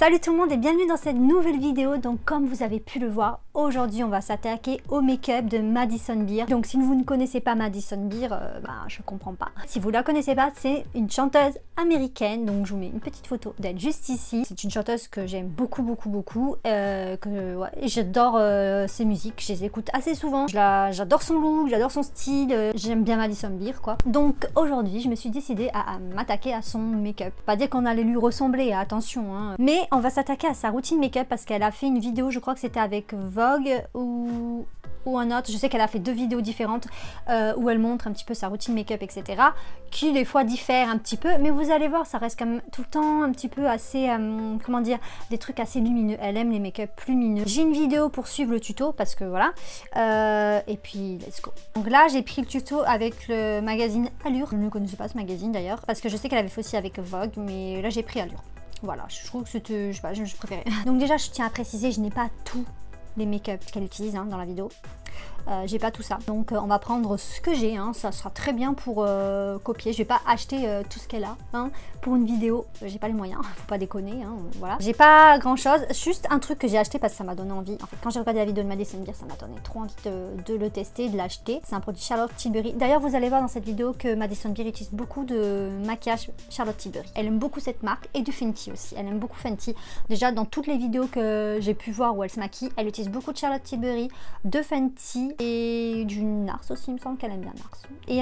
Salut tout le monde et bienvenue dans cette nouvelle vidéo. Donc comme vous avez pu le voir, aujourd'hui on va s'attaquer au make-up de Madison Beer. Donc si vous ne connaissez pas Madison Beer, je comprends pas. Si vous la connaissez pas, c'est une chanteuse américaine. Donc je vous mets une petite photo d'elle juste ici. C'est une chanteuse que j'aime beaucoup. J'adore ses musiques, je les écoute assez souvent. J'adore son look, j'adore son style. J'aime bien Madison Beer quoi. Donc aujourd'hui je me suis décidée à m'attaquer à son make-up. Pas dire qu'on allait lui ressembler, attention hein. Mais on va s'attaquer à sa routine make-up parce qu'elle a fait une vidéo, je crois que c'était avec Vogue ou un autre, je sais qu'elle a fait deux vidéos différentes où elle montre un petit peu sa routine make-up etc, qui des fois diffère un petit peu, mais vous allez voir ça reste quand même tout le temps un petit peu assez, comment dire, des trucs assez lumineux. Elle aime les make-up plus lumineux. J'ai une vidéo pour suivre le tuto parce que voilà, et puis let's go. Donc là j'ai pris le tuto avec le magazine Allure, je ne connaissais pas ce magazine d'ailleurs, parce que je sais qu'elle avait fait aussi avec Vogue, mais là j'ai pris Allure. Voilà, je trouve que c'était, je sais pas, je préférais. Donc déjà, je tiens à préciser, je n'ai pas tous les make-up qu'elle utilise dans la vidéo. J'ai pas tout ça. Donc on va prendre ce que j'ai, ça sera très bien pour copier. Je vais pas acheter tout ce qu'elle a pour une vidéo. J'ai pas les moyens, faut pas déconner. Voilà. J'ai pas grand chose, juste un truc que j'ai acheté parce que ça m'a donné envie. En fait, quand j'ai regardé la vidéo de Madison Beer, ça m'a donné trop envie de le tester, de l'acheter. C'est un produit Charlotte Tilbury. D'ailleurs, vous allez voir dans cette vidéo que Madison Beer utilise beaucoup de maquillage Charlotte Tilbury. Elle aime beaucoup cette marque et du Fenty aussi. Elle aime beaucoup Fenty. Déjà, dans toutes les vidéos que j'ai pu voir où elle se maquille, elle utilise beaucoup de Charlotte Tilbury, de Fenty et du NARS aussi, il me semble qu'elle aime bien NARS. Et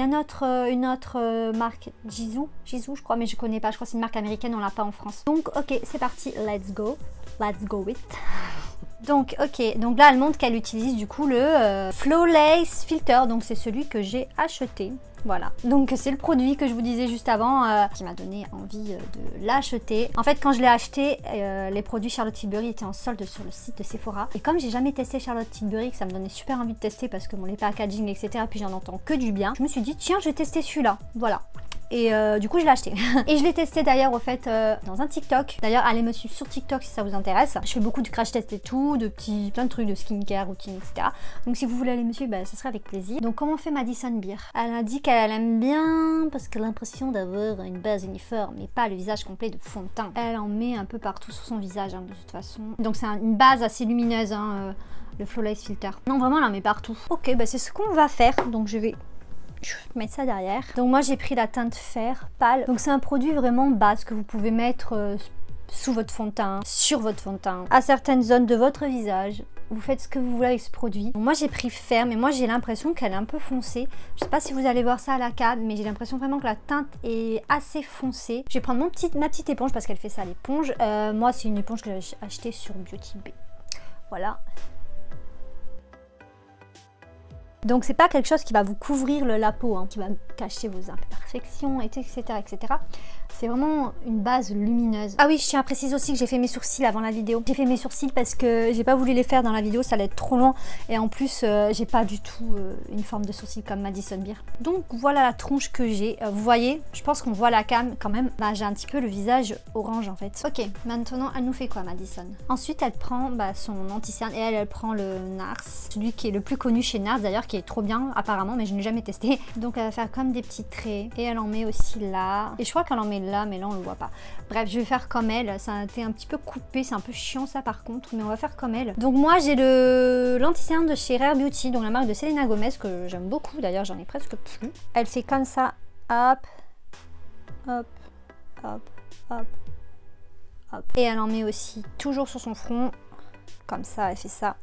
une autre marque, Jisoo je crois, mais je connais pas, je crois que c'est une marque américaine, on l'a pas en France. Donc ok, c'est parti, let's go with. Donc ok, donc là elle montre qu'elle utilise du coup le Flawless Filter, donc c'est celui que j'ai acheté. Voilà, donc c'est le produit que je vous disais juste avant qui m'a donné envie de l'acheter. En fait, quand je l'ai acheté, les produits Charlotte Tilbury étaient en solde sur le site de Sephora. Et comme j'ai jamais testé Charlotte Tilbury, que ça me donnait super envie de tester parce que bon, les packaging, etc., puis j'en entends que du bien, je me suis dit, tiens, je vais tester celui-là. Voilà. Et du coup je l'ai acheté. Et je l'ai testé d'ailleurs au fait dans un TikTok. D'ailleurs allez me suivre sur TikTok si ça vous intéresse. Je fais beaucoup de crash tests et tout, plein de trucs de skincare, routine, etc. Donc si vous voulez aller me suivre, ça serait avec plaisir. Donc comment fait Madison Beer? Elle a dit qu'elle aime bien parce qu'elle a l'impression d'avoir une base uniforme et pas le visage complet de fond de teint. Elle en met un peu partout sur son visage de toute façon. Donc c'est une base assez lumineuse le Flawless Filter. Non vraiment elle en met partout. Ok, c'est ce qu'on va faire. Donc je vais mettre ça derrière. Donc moi j'ai pris la teinte fer pâle. Donc c'est un produit vraiment base que vous pouvez mettre sous votre fond de teint, sur votre fond de teint, à certaines zones de votre visage. Vous faites ce que vous voulez avec ce produit. Donc moi j'ai pris fer, mais moi j'ai l'impression qu'elle est un peu foncée. Je sais pas si vous allez voir ça à la cam, mais j'ai l'impression vraiment que la teinte est assez foncée. Je vais prendre ma petite éponge parce qu'elle fait ça l'éponge. Moi c'est une éponge que j'ai achetée sur Beauty Bay. Voilà. Donc c'est pas quelque chose qui va vous couvrir la peau, qui va cacher vos imperfections, etc. C'est vraiment une base lumineuse. Ah oui, je tiens à préciser aussi que j'ai fait mes sourcils avant la vidéo. J'ai fait mes sourcils parce que j'ai pas voulu les faire dans la vidéo, ça allait être trop long. Et en plus, j'ai pas du tout une forme de sourcil comme Madison Beer. Donc voilà la tronche que j'ai. Vous voyez, je pense qu'on voit la cam quand même. J'ai un petit peu le visage orange en fait. Ok, maintenant elle nous fait quoi Madison? Ensuite elle prend son anti-cerne et elle prend le NARS. Celui qui est le plus connu chez NARS d'ailleurs, qui est trop bien apparemment, mais je n'ai jamais testé. Donc elle va faire comme des petits traits. Et elle en met aussi là. Et je crois qu'elle en met là, mais là on le voit pas. Bref, je vais faire comme elle. Ça a été un petit peu coupé, c'est un peu chiant ça par contre, mais on va faire comme elle. Donc moi j'ai l'anti-cerne de chez Rare Beauty, donc la marque de Selena Gomez que j'aime beaucoup, d'ailleurs j'en ai presque plus. Elle fait comme ça, hop, hop, hop, hop, hop. Et elle en met aussi toujours sur son front, comme ça, elle fait ça.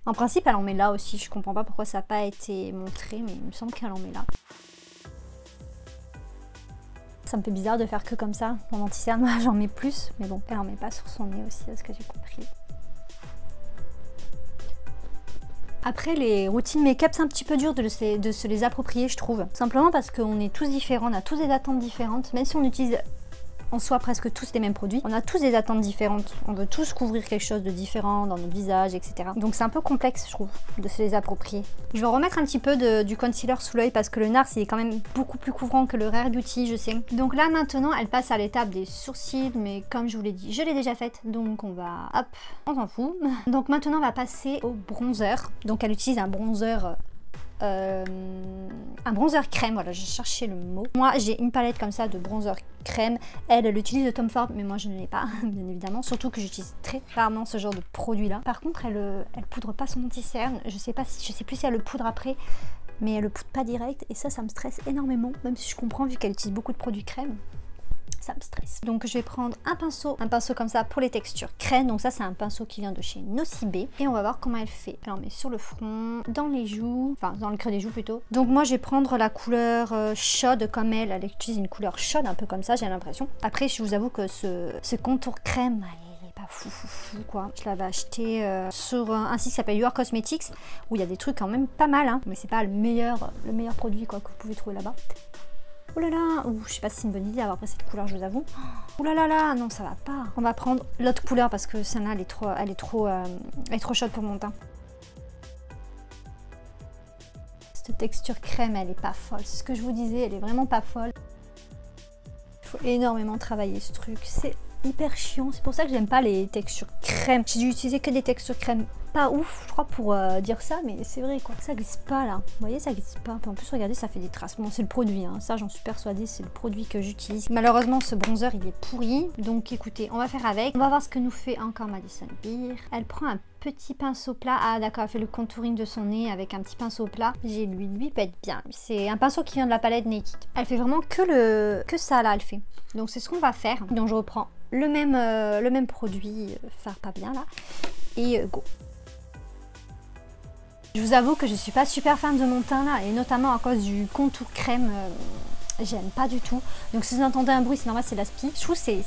En principe elle en met là aussi, je comprends pas pourquoi ça n'a pas été montré, mais il me semble qu'elle en met là. Ça me fait bizarre de faire que comme ça. Mon anti-cerne, moi j'en mets plus, mais bon, elle en met pas sur son nez aussi, à ce que j'ai compris. Après les routines make-up, c'est un petit peu dur de se les approprier, je trouve. Simplement parce qu'on est tous différents, on a tous des attentes différentes. Même si on utilise en soi presque tous les mêmes produits, on a tous des attentes différentes, on veut tous couvrir quelque chose de différent dans notre visage, etc. Donc c'est un peu complexe je trouve de se les approprier. Je vais remettre un petit peu du concealer sous l'œil parce que le NARS il est quand même beaucoup plus couvrant que le Rare Beauty, je sais. Donc là maintenant elle passe à l'étape des sourcils, mais comme je vous l'ai dit, je l'ai déjà faite, donc on va, hop, on s'en fout. Donc maintenant on va passer au bronzer. Donc elle utilise un bronzer un bronzer crème. Voilà, j'ai cherché le mot. Moi, j'ai une palette comme ça de bronzer crème. Elle utilise de Tom Ford, mais moi, je ne l'ai pas, bien évidemment. Surtout que j'utilise très rarement ce genre de produit-là. Par contre, elle poudre pas son anti-cerne. Je sais plus si elle le poudre après, mais elle le poudre pas direct. Et ça me stresse énormément, même si je comprends vu qu'elle utilise beaucoup de produits crème. Ça me stresse. Donc je vais prendre un pinceau comme ça pour les textures crème. Donc ça c'est un pinceau qui vient de chez Nocibé. Et on va voir comment elle fait. Elle en met sur le front, dans les joues, enfin dans le creux des joues plutôt. Donc moi je vais prendre la couleur chaude comme elle. Elle utilise une couleur chaude un peu comme ça, j'ai l'impression. Après je vous avoue que ce contour crème, il est pas fou quoi. Je l'avais acheté sur un site qui s'appelle Your Cosmetics où il y a des trucs quand même pas mal hein. Mais c'est pas le meilleur produit quoi que vous pouvez trouver là-bas. Oh là là, je sais pas si c'est une bonne idée d'avoir pris cette couleur, je vous avoue. Oh là là là, non ça va pas. On va prendre l'autre couleur parce que celle-là elle est trop chaude pour mon teint. Cette texture crème, elle est pas folle. C'est ce que je vous disais, elle est vraiment pas folle. Il faut énormément travailler ce truc. C'est hyper chiant. C'est pour ça que j'aime pas les textures crème. J'ai dû utiliser que des textures crème pas ouf, je crois, pour dire ça, mais c'est vrai quoi. Ça glisse pas là. Vous voyez, ça glisse pas. En plus, regardez, ça fait des traces. Bon, c'est le produit, hein. Ça, j'en suis persuadée, c'est le produit que j'utilise. Malheureusement, ce bronzer, il est pourri. Donc, écoutez, on va faire avec. On va voir ce que nous fait encore Madison Beer. Elle prend un petit pinceau plat. Ah, d'accord, elle fait le contouring de son nez avec un petit pinceau plat. J'ai lui pète bien. C'est un pinceau qui vient de la palette Naked. Elle fait vraiment que ça là, elle fait. Donc, c'est ce qu'on va faire. Donc, je reprends le même produit, faire pas bien là. Et go. Je vous avoue que je suis pas super fan de mon teint là, et notamment à cause du contour crème, j'aime pas du tout. Donc si vous entendez un bruit, c'est normal, c'est l'aspi. Je trouve que c'est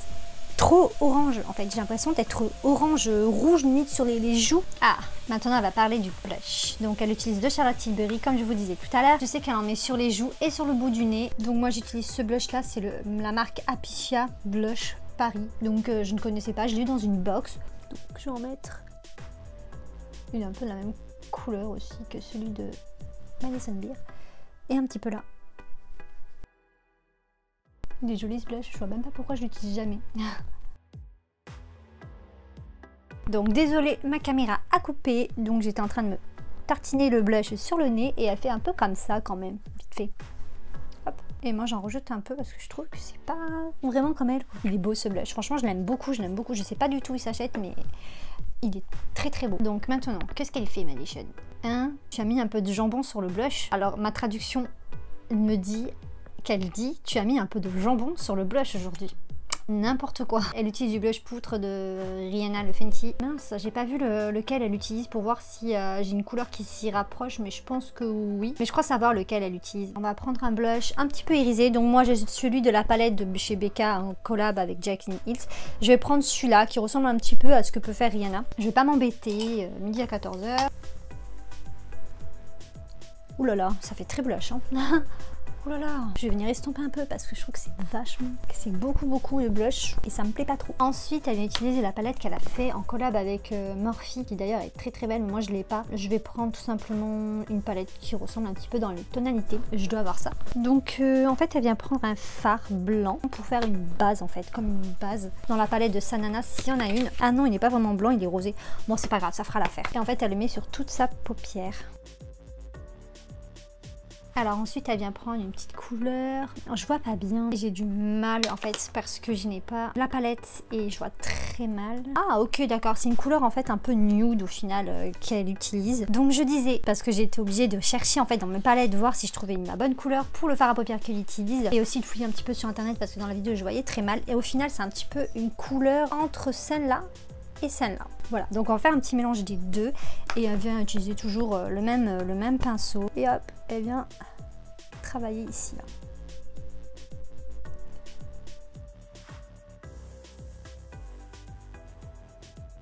trop orange en fait, j'ai l'impression d'être orange rouge limite sur les joues. Ah, maintenant elle va parler du blush. Donc elle utilise de Charlotte Tilbury comme je vous disais tout à l'heure. Je sais qu'elle en met sur les joues et sur le bout du nez. Donc moi j'utilise ce blush là, c'est la marque Apicia Blush Paris. Donc je ne connaissais pas, je l'ai eu dans une box. Donc je vais en mettre une un peu de la même couleur aussi que celui de Madison Beer et un petit peu là. Des jolis blushs, je vois même pas pourquoi je l'utilise jamais. Donc désolée, ma caméra a coupé, donc j'étais en train de me tartiner le blush sur le nez et elle fait un peu comme ça quand même, vite fait. Hop. Et moi j'en rejoute un peu parce que je trouve que c'est pas vraiment comme elle. Il est beau ce blush, franchement je l'aime beaucoup, je sais pas du tout où il s'achète mais il est très très beau. Donc maintenant, qu'est-ce qu'elle fait Madison? Tu as mis un peu de jambon sur le blush. Alors ma traduction me dit qu'elle dit tu as mis un peu de jambon sur le blush aujourd'hui. N'importe quoi. Elle utilise du blush poutre de Rihanna, le Fenty. Mince, j'ai pas vu lequel elle utilise pour voir si j'ai une couleur qui s'y rapproche, mais je pense que oui. Mais je crois savoir lequel elle utilise. On va prendre un blush un petit peu irisé. Donc moi j'ai celui de la palette de chez Becca en collab avec Jaclyn Hill. Je vais prendre celui-là qui ressemble un petit peu à ce que peut faire Rihanna. Je vais pas m'embêter, midi à 14 h. Ouh là là, ça fait très blush hein. Oh là là, je vais venir estomper un peu parce que je trouve que c'est beaucoup de blush et ça me plaît pas trop. Ensuite, elle va utiliser la palette qu'elle a fait en collab avec Morphe, qui d'ailleurs est très très belle, mais moi je l'ai pas. Je vais prendre tout simplement une palette qui ressemble un petit peu dans les tonalités. Je dois avoir ça. Donc en fait, elle vient prendre un fard blanc pour faire une base en fait, comme une base dans la palette de Sanana s'il y en a une. Ah non, il n'est pas vraiment blanc, il est rosé. Bon, c'est pas grave, ça fera l'affaire. Et en fait, elle le met sur toute sa paupière. Alors ensuite elle vient prendre une petite couleur, je vois pas bien, j'ai du mal en fait parce que je n'ai pas la palette et je vois très mal. Ah ok d'accord, c'est une couleur en fait un peu nude au final qu'elle utilise. Donc je disais, parce que j'étais obligée de chercher en fait dans mes palettes, voir si je trouvais la bonne couleur pour le fard à paupières qu'elle utilise et aussi de fouiller un petit peu sur internet parce que dans la vidéo je voyais très mal et au final c'est un petit peu une couleur entre celle-là et celle-là. Voilà, donc on va faire un petit mélange des deux et elle vient utiliser toujours le même pinceau et hop, elle vient travailler ici là.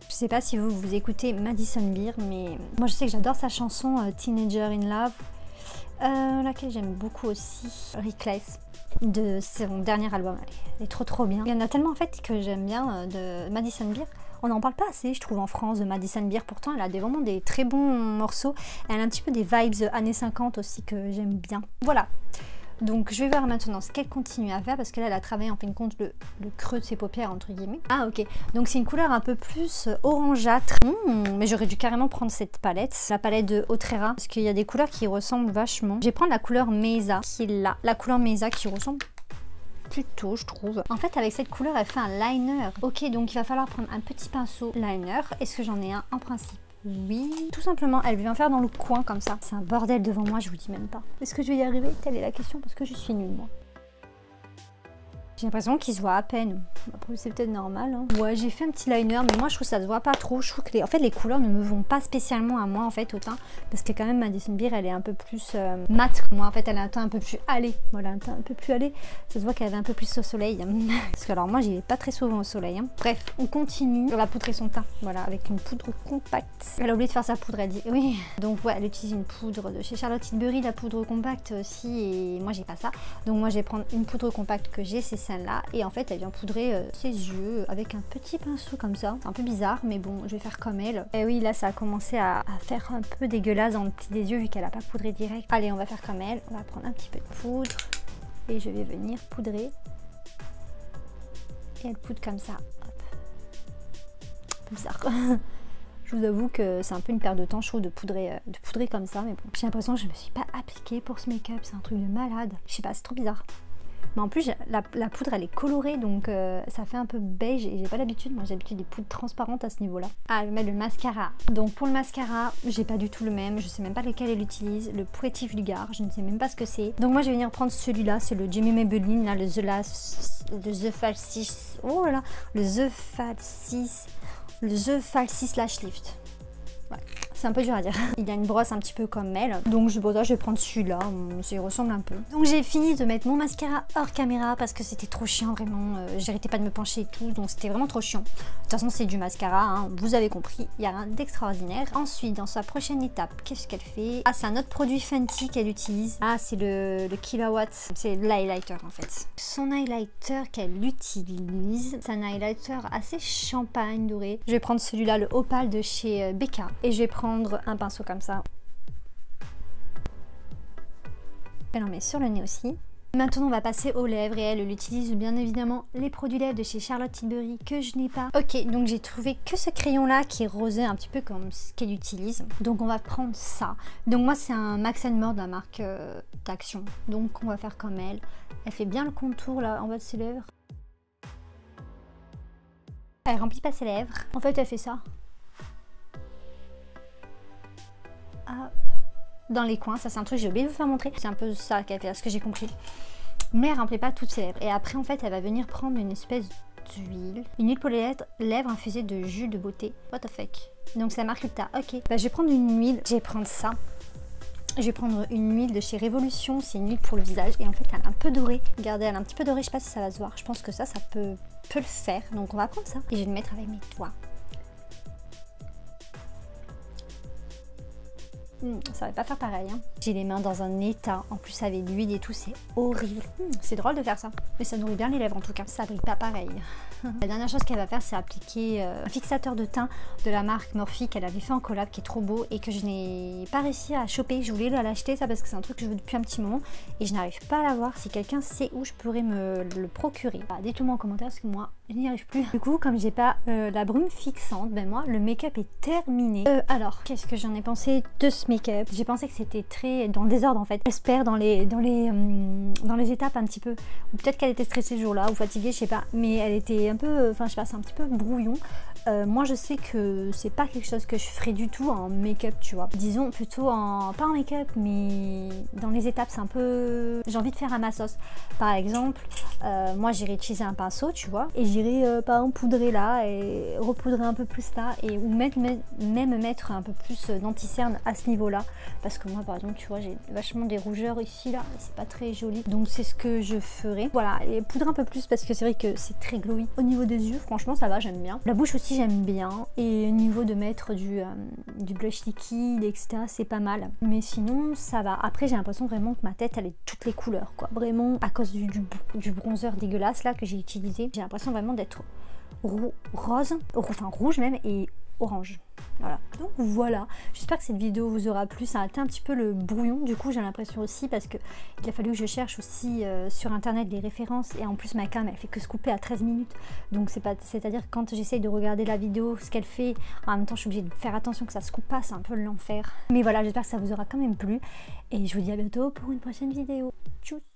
Je sais pas si vous écoutez Madison Beer, mais moi je sais que j'adore sa chanson Teenager in Love, laquelle j'aime beaucoup aussi, Reckless, de son dernier album. Elle est trop bien. Il y en a tellement en fait que j'aime bien de Madison Beer. On n'en parle pas assez, je trouve, en France de Madison Beer. Pourtant, elle a vraiment des très bons morceaux. Elle a un petit peu des vibes années 50 aussi que j'aime bien. Voilà. Donc je vais voir maintenant ce qu'elle continue à faire parce que là elle a travaillé en fin de compte le creux de ses paupières entre guillemets. Ah ok, donc c'est une couleur un peu plus orangeâtre. Mais j'aurais dû carrément prendre cette palette, la palette de Otrera, parce qu'il y a des couleurs qui ressemblent vachement. Je vais prendre la couleur Mesa qui est là, la couleur Mesa qui ressemble plutôt, je trouve. En fait avec cette couleur elle fait un liner. Ok, donc il va falloir prendre un petit pinceau liner. Est-ce que j'en ai un en principe? Oui, tout simplement, elle vient faire dans le coin comme ça. C'est un bordel devant moi, je vous dis même pas. Est-ce que je vais y arriver? Telle est la question parce que je suis nulle moi. J'ai l'impression qu'il se voit à peine. Après c'est peut-être normal. Hein. Ouais, j'ai fait un petit liner, mais moi je trouve que ça se voit pas trop. Je trouve que en fait les couleurs ne me vont pas spécialement à moi en fait au teint, parce que quand même Madison Beer elle est un peu plus mat que moi. En fait elle a un teint un peu plus allé. Voilà, un teint un peu plus allé. Ça se voit qu'elle avait un peu plus au soleil. Parce que alors moi j'y vais pas très souvent au soleil. Hein. Bref, on continue. Elle va poudrer son teint. Voilà, avec une poudre compacte. Elle a oublié de faire sa poudre, elle dit. Oui. Donc ouais, elle utilise une poudre de chez Charlotte Tilbury, la poudre compacte aussi. Et moi j'ai pas ça. Donc moi je vais prendre une poudre compacte que j'ai, c'est celle-là. Et en fait elle vient poudrer ses yeux avec un petit pinceau comme ça. C'est un peu bizarre, mais bon, je vais faire comme elle. Et oui, là ça a commencé à faire un peu dégueulasse dans le petit des yeux vu qu'elle a pas poudré direct. Allez, on va faire comme elle. On va prendre un petit peu de poudre. Et je vais venir poudrer. Et elle poudre comme ça. Hop. Bizarre. Je vous avoue que c'est un peu une perte de temps, je trouve, de poudrer comme ça. Mais bon, j'ai l'impression que je me suis pas appliquée pour ce make-up. C'est un truc de malade. Je sais pas, c'est trop bizarre. Mais en plus, la poudre, elle est colorée, donc ça fait un peu beige et j'ai pas l'habitude. Moi, j'ai l'habitude des poudres transparentes à ce niveau-là. Ah, je vais mettre le mascara. Donc pour le mascara, j'ai pas du tout le même. Je sais même pas lequel elle utilise. Le Pretty Vulgar, je ne sais même pas ce que c'est. Donc moi, je vais venir prendre celui-là. C'est le Jamie Maybelline, là, le The Falsies. Oh là là, le The Falsies Lash Lift. Ouais, c'est un peu dur à dire. Il a une brosse un petit peu comme elle. Donc je vais prendre celui-là, ça y ressemble un peu. Donc j'ai fini de mettre mon mascara hors caméra parce que c'était trop chiant vraiment. J'arrêtais pas de me pencher et tout, donc c'était vraiment trop chiant. De toute façon c'est du mascara, hein, vous avez compris, il n'y a rien d'extraordinaire. Ensuite, dans sa prochaine étape, qu'est-ce qu'elle fait? Ah, c'est un autre produit Fenty qu'elle utilise. Ah, c'est le Kilowatt, c'est l'highlighter en fait. Son highlighter qu'elle utilise, c'est un highlighter assez champagne doré. Je vais prendre celui-là, le Opal de chez Becca. Et je vais prendre un pinceau comme ça. Elle en met sur le nez aussi. Maintenant on va passer aux lèvres et elle utilise bien évidemment les produits lèvres de chez Charlotte Tilbury que je n'ai pas. Ok, donc j'ai trouvé que ce crayon là qui est rosé un petit peu comme ce qu'elle utilise. Donc on va prendre ça. Donc moi c'est un Max & More de la marque d'Action. Donc on va faire comme elle. Elle fait bien le contour là en bas de ses lèvres. Elle remplit pas ses lèvres. En fait elle fait ça. Hop. Dans les coins, ça c'est un truc j'ai oublié de vous faire montrer. C'est un peu ça qu'elle fait, à ce que j'ai compris. Mais elle remplit pas toutes ses lèvres. Et après en fait elle va venir prendre une espèce d'huile. Une huile pour les lèvres infusée de jus de beauté. What the fuck. Donc c'est la marque Ulta. Ok. Bah, je vais prendre une huile. Je vais prendre ça. Je vais prendre une huile de chez Révolution. C'est une huile pour le visage. Et en fait elle est un peu dorée. Regardez, elle est un petit peu dorée. Je sais pas si ça va se voir. Je pense que ça peut le faire. Donc on va prendre ça. Et je vais le mettre avec mes doigts. Ça va pas faire pareil. Hein. J'ai les mains dans un état. En plus avec l'huile et tout, c'est horrible. C'est drôle de faire ça. Mais ça nourrit bien les lèvres en tout cas. Ça brille pas pareil. La dernière chose qu'elle va faire, c'est appliquer un fixateur de teint de la marque Morphe qu'elle avait fait en collab, qui est trop beau et que je n'ai pas réussi à choper. Je voulais l'acheter ça parce que c'est un truc que je veux depuis un petit moment et je n'arrive pas à l'avoir. Si quelqu'un sait où je pourrais me le procurer, bah, dites-le moi en commentaire parce que moi je n'y arrive plus. Du coup, comme j'ai pas la brume fixante, ben moi le make-up est terminé. Alors, qu'est-ce que j'en ai pensé de ce make-up? J'ai pensé que c'était très dans le désordre en fait. Elle se perd dans les étapes un petit peu. Ou peut-être qu'elle était stressée ce jour-là ou fatiguée, je sais pas. Mais elle était un peu, enfin je sais pas, c'est un petit peu brouillon. Moi je sais que c'est pas quelque chose que je ferais du tout en make-up, tu vois. Disons plutôt pas en make-up, mais dans les étapes, c'est un peu... J'ai envie de faire à ma sauce. Par exemple, moi j'irais utiliser un pinceau, tu vois, et j'irais par exemple poudrer là et repoudrer un peu plus là, et ou même mettre un peu plus d'anti-cerne à ce niveau-là. Parce que moi par exemple, tu vois, j'ai vachement des rougeurs ici, là, c'est pas très joli. Donc c'est ce que je ferais. Voilà, et poudrer un peu plus parce que c'est vrai que c'est très glowy. Au niveau des yeux, franchement ça va, j'aime bien. La bouche aussi j'aime bien, et au niveau de mettre du blush liquide etc, c'est pas mal, mais sinon ça va. Après j'ai l'impression vraiment que ma tête elle est toutes les couleurs quoi, vraiment à cause du bronzer dégueulasse là que j'ai utilisé. J'ai l'impression vraiment d'être rose, enfin rouge même, et orange. Voilà, donc voilà, j'espère que cette vidéo vous aura plu. Ça a été un petit peu le brouillon du coup, j'ai l'impression aussi, parce que il a fallu que je cherche aussi sur internet des références, et en plus ma cam elle fait que se couper à 13 minutes, donc c'est-à-dire quand j'essaye de regarder la vidéo, ce qu'elle fait, en même temps je suis obligée de faire attention que ça se coupe pas, c'est un peu l'enfer. Mais voilà, j'espère que ça vous aura quand même plu, et je vous dis à bientôt pour une prochaine vidéo. Tchuss.